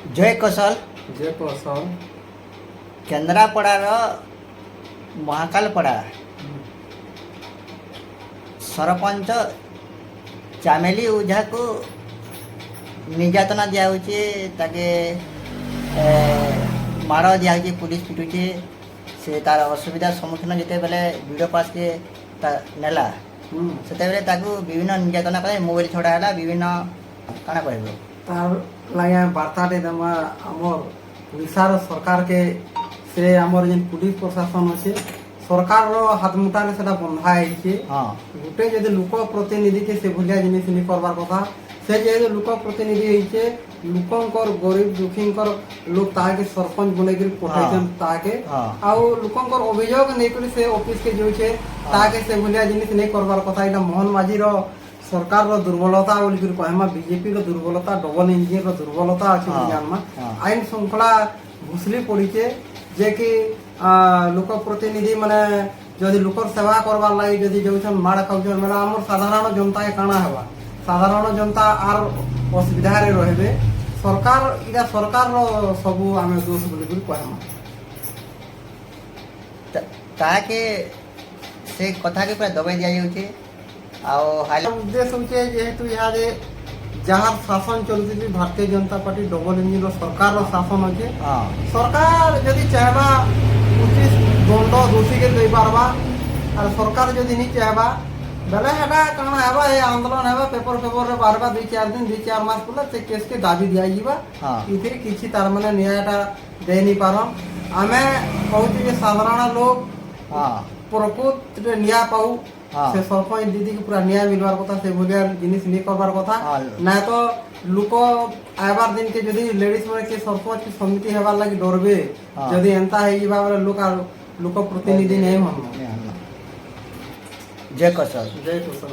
ଜୟ କୌଶଲ ଜୟ କୌଶଲ କେନ୍ଦ୍ରାପଡ଼ାର ମହାକାଳପଡ଼ା ସରପଞ୍ଚ ଚାମେଲି ଓଝାକୁ ନିର୍ଯାତନା ଦିଆହେଉଛି ତାକେ ମାଡ଼ ଦିଆହେଉଛି ପୁଲିସ ପିଟୁଛି ସେ ତାର ଅସୁବିଧାର ସମ୍ମୁଖୀନ ଯେତେବେଳେ ଭିଡ଼ିଓ ପାସ୍କେ ନେଲା ସେତେବେଳେ ତାକୁ ବିଭିନ୍ନ ନିର୍ଯାତନା କଲେ ମୋବାଇଲ ଛଡ଼ା ହେଲା ବିଭିନ୍ନ କାଣା କହିବ ତାର ଲାଗି ଆମେ ବାର୍ତ୍ତାଟେ ଦେମା ଆମର ଓଡ଼ିଶାର ସରକାରକେ ସେ ଆମର ଯେନ୍ ପୁଲିସ ପ୍ରଶାସନ ଅଛେ ସରକାରର ହାତ ମୁଠାରେ ସେଟା ବନ୍ଧା ହେଇଛେ ହଁ ଗୋଟେ ଯଦି ଲୋକ ପ୍ରତିନିଧିକେ ସେ ଭଳିଆ ଜିନିଷ ନି କରବାର କଥା ସେ ଯେହେତୁ ଲୋକ ପ୍ରତିନିଧି ହେଇଛେ ଲୋକଙ୍କର ଗରିବ ଦୁଃଖୀଙ୍କର ଲୋକ ତାହାକେ ସରପଞ୍ଚ ବନେଇକିରି ପଠାଇଛନ୍ ତାହାକେ ଆଉ ଲୋକଙ୍କର ଅଭିଯୋଗ ନେଇକରି ସେ ଅଫିସକେ ଯାଉଛେ ତାହାକେ ସେ ଭଳିଆ ଜିନିଷ ନେଇ କରବାର କଥା ଏଇଟା ମୋହନ ମାଝୀର ସରକାରର ଦୁର୍ବଳତା ବୋଲିକିରି କହେମା ବିଜେପିର ଦୁର୍ବଳତା ଡବଲ ଇଞ୍ଜିନର ଦୁର୍ବଳତା ଅଛି ବୋଲି ଜାନମା ଆଇନ ଶୃଙ୍ଖଳା ଭୁସଲି ପଡ଼ିଛେ ଯେ କି ଲୋକ ପ୍ରତିନିଧି ମାନେ ଯଦି ଲୋକର ସେବା କରବାର ଲାଗି ଯଦି ଯାଉଛନ୍ ମାଡ଼ ଖାଉଛନ୍ ମାନେ ଆମର ସାଧାରଣ ଜନତାକେ କାଣା ହେବା ସାଧାରଣ ଜନତା ଆର ଅସୁବିଧାରେ ରହିବେ ସରକାର ଏଇଟା ସରକାରର ସବୁ ଆମେ ଦୋଷ ବୋଲିକିରି କହେମା ତାହାକେ ସେ କଥାକେ ପୁରା ଦବାଇ ଦିଆଯାଉଛି ଆଉ ଉଦ୍ଦେଶ୍ୟ ହଉଛେ ଯେହେତୁ ଇହାଦେ ଯାହାର ଶାସନ ଚଲୁଛି ଭାରତୀୟ ଜନତା ପାର୍ଟି ଡବଲ ଇଞ୍ଜିନର ସରକାରର ଶାସନ ଅଛେ ସରକାର ଯଦି ଚାହେବା ଉଚିତ ଦଣ୍ଡ ଦୋଷୀକେ ଦେଇପାରବା আর সরকার যদি নি চাহবা বেলে সেটা কারণ হবা এই আন্দোলন হবা পেপরে বারবা 2-4 দিন 2-4 মাস পরে সে কেসকে দাবি দিয়াଯିবা ইথির কিছু তার মানে ন্যায়টা দেই নি পারম আমি কହୁছি যে সাধারণ লোক প্রকৃত ন্যায় পাউ সে সরপঞ্চ দিদিকে পুরা ন্যায় মিলবার কথা সে ভলিয়া জিনিস নি করবার কথা না তো লোক আইবার দিনকে যদি লেডিস মানে কে সরপঞ্চ সমিতি হেবার লাগি ডরবে যদি এন্তা হইবা বলে লোক প্রতিনিধি নেই হন জয় কৌশল জয় কৌশল